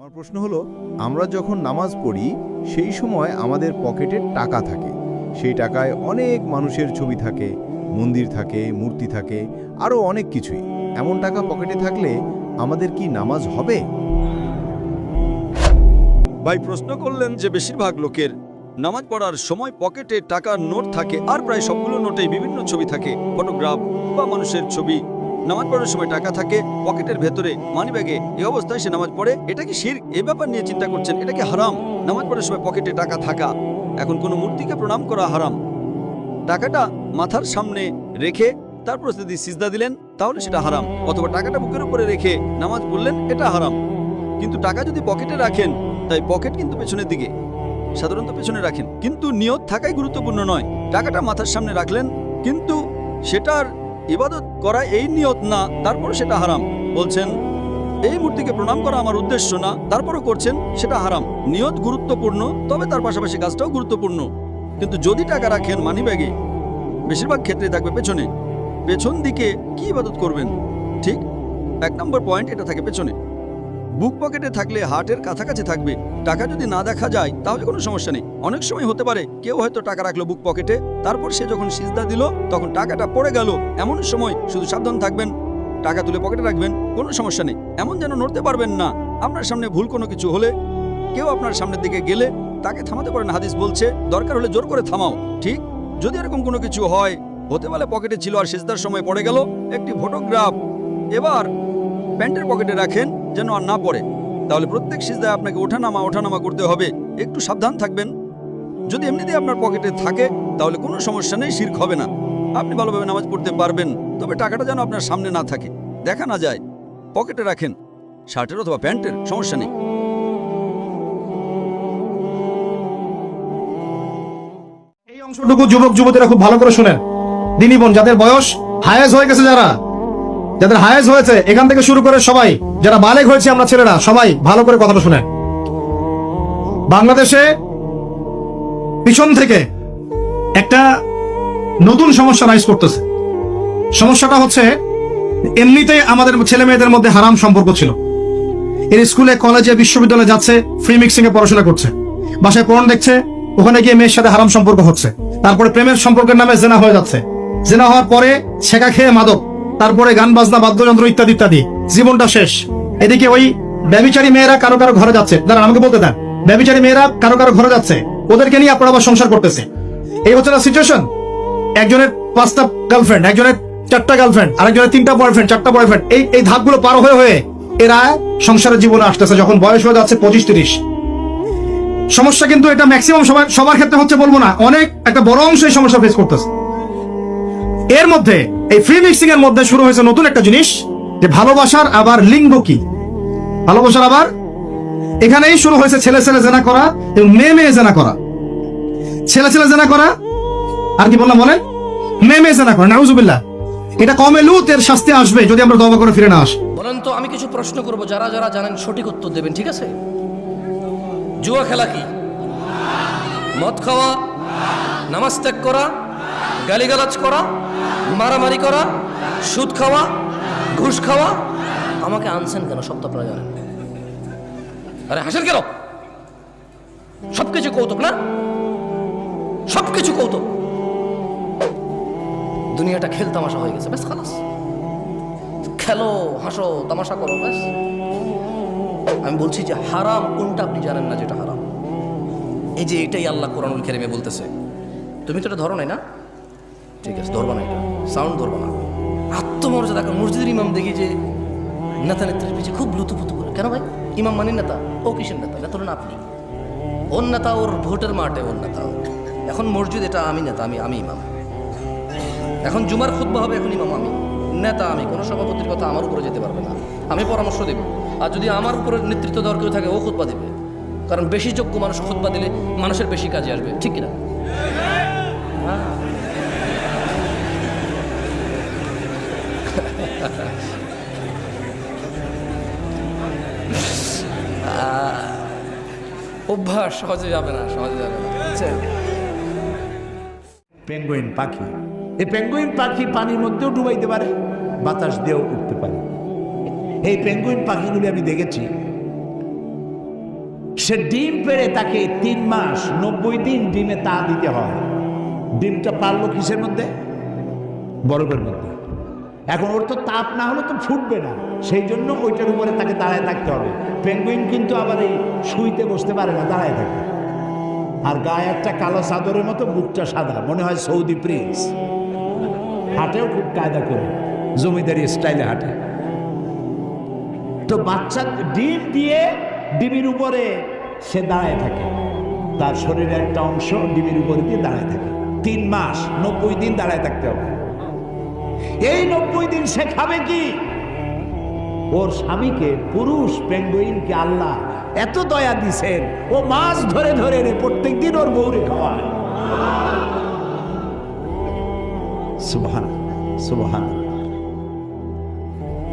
আমার প্রশ্ন হলো, আমরা যখন নামাজ পড়ি সেই সময় আমাদের পকেটে টাকা থাকে। সেই টাকায় অনেক মানুষের ছবি থাকে, মন্দির থাকে, মূর্তি থাকে, আরও অনেক কিছুই। এমন টাকা পকেটে থাকলে আমাদের কি নামাজ হবে? ভাই প্রশ্ন করলেন যে বেশিরভাগ লোকের নামাজ পড়ার সময় পকেটে টাকার নোট থাকে, আর প্রায় সবগুলো নোটেই বিভিন্ন ছবি থাকে, ফটোগ্রাফ বা মানুষের ছবি। নামাজ পড়ার সময় টাকা থাকে পকেটের ভেতরে, মানিব্যাগে। এই অবস্থায় সে নামাজ পড়ে, এটা কি শিরক? এ ব্যাপার নিয়ে চিন্তা করছেন, এটা কি হারাম? নামাজ পড়ার সময় পকেটে টাকা থাকা। এখন কোনো মূর্তিকে প্রণাম করা হারাম। টাকাটা মাথার সামনে রেখে তারপর যদি সিজদা দিলেন তাহলে সেটা হারাম, অথবা টাকাটা বুকের উপরে রেখে নামাজ পড়লেন, এটা হারাম। কিন্তু টাকা যদি পকেটে রাখেন, তাই পকেট কিন্তু পেছনের দিকে, সাধারণত পেছনে রাখেন, কিন্তু নিয়ত থাকাই গুরুত্বপূর্ণ নয়। টাকাটা মাথার সামনে রাখলেন, কিন্তু সেটার ইবাদত করা এই নিয়ত না, তারপরও সেটা হারাম। বলছেন এই মূর্তিকে প্রণাম করা আমার উদ্দেশ্য না, তারপরও করছেন, সেটা হারাম। নিয়ত গুরুত্বপূর্ণ, তবে তার পাশাপাশি কাজটাও গুরুত্বপূর্ণ। কিন্তু যদি টাকা রাখেন মানিব্যাগে, বেশিরভাগ ক্ষেত্রে থাকবে পেছনে, পেছন দিকে কি ইবাদত করবেন? ঠিক 1 নম্বর পয়েন্ট, এটা থাকে পেছনে। বুক পকেটে থাকলে হার্টের কাছাকাছি থাকবে। টাকা যদি না দেখা যায় তাহলে কোনো সমস্যা নেই। অনেক সময় হতে পারে কেউ হয়তো টাকা রাখলো বুক পকেটে, তারপর সে যখন সিজদা দিল তখন টাকাটা পড়ে গেল। এমন সময় শুধু সাবধান থাকবেন, টাকা তুলে পকেটে রাখবেন, কোনো সমস্যা নেই। এমন যেন নড়তে পারবেন না। আপনার সামনে ভুল কোনো কিছু হলে, কেউ আপনার সামনের দিকে গেলে তাকে থামাতে পারেন। হাদিস বলছে দরকার হলে জোর করে থামাও। ঠিক যদি এরকম কোনো কিছু হয়, হতে পারে পকেটে ছিল আর সিজদার সময় পড়ে গেল একটি ফটোগ্রাফ, এবার প্যান্টের পকেটে রাখেন যেন আর না পড়ে। তাহলে প্রত্যেক সিজদায় আপনাকে ওঠানামা করতে হবে। একটু সাবধান থাকবেন। যদি এমনিতেই আপনার পকেটে থাকে তাহলে কোনো সমস্যা নেই, শিরক হবে না, আপনি ভালোভাবে নামাজ পড়তে পারবেন। তবে টাকাটা যেন আপনার সামনে না থাকে, দেখা না যায়। পকেটে রাখেন, শার্টের অথবা প্যান্টের, সমস্যা নেই। এই অংশটুকু যুবক যুবতীরা খুব ভালো করে শুনেন। দিনী বোন, যাদের বয়স হায়েজ হয়ে গেছে, যাদের হায়েজ হয়েছে, এখান থেকে শুরু করে সবাই যারা বালেগ হয়েছে, আমরা ছেলেরা সবাই ভালো করে কথাটা শুনেন। বাংলাদেশে পিছন থেকে একটা নতুন সমস্যা রাইজ করতেছে। সমস্যাটা হচ্ছে, এমনিতেই আমাদের ছেলে মেয়েদের মধ্যে হারাম সম্পর্ক ছিল। এর স্কুলে, কলেজে, বিশ্ববিদ্যালয়ে যাচ্ছে, ফ্রি মিক্সিং এ পড়াশোনা করছে, বাসায় পড়ন দেখছে, ওখানে গিয়ে মেয়ের সাথে হারাম সম্পর্ক হচ্ছে, তারপরে প্রেমের সম্পর্কের নামে জেনা হয়ে যাচ্ছে, জেনা হওয়ার পরে ছেঁকা খেয়ে মাদক, তারপরে গান বাজনা, বাদ্যযন্ত্র ইত্যাদি ইত্যাদি, জীবনটা শেষ। এদিকে ওই ব্যভিচারী মেয়েরা কারো কারো ঘরে যাচ্ছে। দাঁড়ান, আমাকে বলতে দেন। ব্যভিচারী মেয়েরা কারো কারো ঘরে যাচ্ছে, ওদেরকে নিয়ে আপনারা আবার সংসার করতেছে। এই হচ্ছে না সিচুয়েশন। একজনের 5টা গার্লফ্রেন্ড, একজনের 4টা গার্লফ্রেন্ড, আরেকজনের 3টা বয়ফ্রেন্ড, 4টা বয়ফ্রেন্ড। এই ধাপগুলো পার হয়ে এরা সংসারের জীবনে আসতেছে যখন বয়স হয়ে যাচ্ছে 25-30। সমস্যা কিন্তু এটা ম্যাক্সিমাম সবার ক্ষেত্রে হচ্ছে বলবো না, অনেক একটা বড় অংশ এই সমস্যা ফেস করতেছে। এর মধ্যে এই ফ্রি মিক্সিং এর মধ্যে শুরু হয়েছে নতুন একটা জিনিস, যে ভালোবাসার আবার লিঙ্গ কি, ভালোবাসার আবার এখানেই শুরু হয়েছে ছেলে ছেলে জেনা করা এবং মেয়ে মেয়ে জেনা করা। ছেলে ছেলে জেনা করা, আর কি বললাম বলেন, মেয়ে মেয়ে জেনা করা। নাউজুবিল্লাহ। এটা কমে লুতের শাস্তি আসবে যদি আমরা তওবা করে ফিরে না আসি। বলেন তো, আমি কিছু প্রশ্ন করব, যারা যারা জানেন সঠিক উত্তর দেবেন, ঠিক আছে? জুয়া খেলা কি? মদ খাওয়া, নামাজ ত্যাগ করা, গালিগালাজ করা, মারামারি করা, সুদ খাওয়া, ঘুষ খাওয়া। আমাকে আনছেন কেন? সব তো আপনারা জানেন। আরে হাসেন কেন? সবকিছু কৌতুক না? সবকিছু কৌতুক। দুনিয়াটা খেল তামাশা হয়ে গেছে, ব্যাস খালাস। খেলো, হাসো, তামাশা করো, ব্যাস। আমি বলছি যে হারাম কোনটা আপনি জানেন না, যেটা হারাম। এই যে এটাই আল্লাহ কোরআনুল কারীমে বলতেছে। তুমি তো এটা ধরো নাই না? ঠিক আছে, ধরবা না, এটা সাউন্ড ধরবা না। আত্মমর্যাদা। মসজিদের ইমাম দেখি যে নেতা নেত্রীর পিছিয়ে খুব লুতুপুতু করে। কেন ভাই? ইমাম মানি নেতা? ও কিসের নেতা? নেতা হলেন আপনি। ওর নেতা ওর ভোটের মাঠে, ওর নেতা। এখন মসজিদ, এটা আমি নেতা, আমি ইমাম। এখন জুমার খুতবা হবে, এখন ইমাম আমি, নেতা আমি। কোনো সভাপতির কথা আমার উপরে যেতে পারবে না, আমি পরামর্শ দেব। আর যদি আমার উপরে নেতৃত্ব দেওয়ার কেউ থাকে, ও খুতবা দেবে। কারণ বেশি যোগ্য মানুষ খুতবা দিলে মানুষের বেশি কাজে আসবে, ঠিক কিনা? অভ্যাস সহজে যাবে না, সহজে যাবে না। পেঙ্গুইন পাখি, এই পেঙ্গুইন পাখি পানির মধ্যেও ডুবাইতে পারে, বাতাস দিয়েও উঠতে পারে। এই পেঙ্গুইন পাখিগুলি আমি দেখেছি সে ডিম পেড়ে তাকে 3 মাস 90 দিন ডিমে তা দিতে হয়। ডিমটা পারলো কিসের মধ্যে? বরফের মধ্যে। এখন ওর তো তাপ না হলে তো ফুটবে না, সেই জন্য ওইটার উপরে তাকে দাঁড়ায় থাকতে হবে। পেঙ্গুইন কিন্তু আবার এই শুইতে বসতে পারে না, দাঁড়ায় থাকে। আর গায়ে একটা কালো চাদরের মতো, মুখটা সাদা, মনে হয় সৌদি প্রিন্স। হাঁটেও খুব কায়দা করে, জমিদারি স্টাইলে হাঁটে। তো বাচ্চা ডিম দিয়ে ডিমের উপরে সে দাঁড়ায় থাকে, তার শরীরের একটা অংশ ডিমের উপরে দিয়ে দাঁড়ায় থাকে। 3 মাস 90 দিন দাঁড়ায় থাকতে হবে। এই 90 দিন সে খাবে কি? ওর স্বামীকে, পুরুষ পেঙ্গুইনকে আল্লাহ এত দয়া দিছেন, ও মাছ ধরে ধরে প্রত্যেক দিন ওর বউরে খাওয়ায়। সুবহান সুবহান।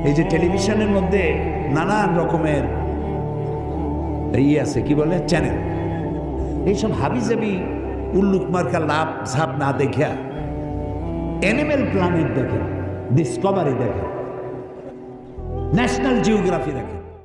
এই যে টেলিভিশনের মধ্যে নানান রকমের আছে, কি বলে, চ্যানেল, এইসব হাবিজাবি উল্লুক মার্কা লাভ ঝাপ না দেখা অ্যানিমেল প্ল্যানেট দেখে, ডিসকভারি দেখে, ন্যাশনাল জিওগ্রাফি দেখে।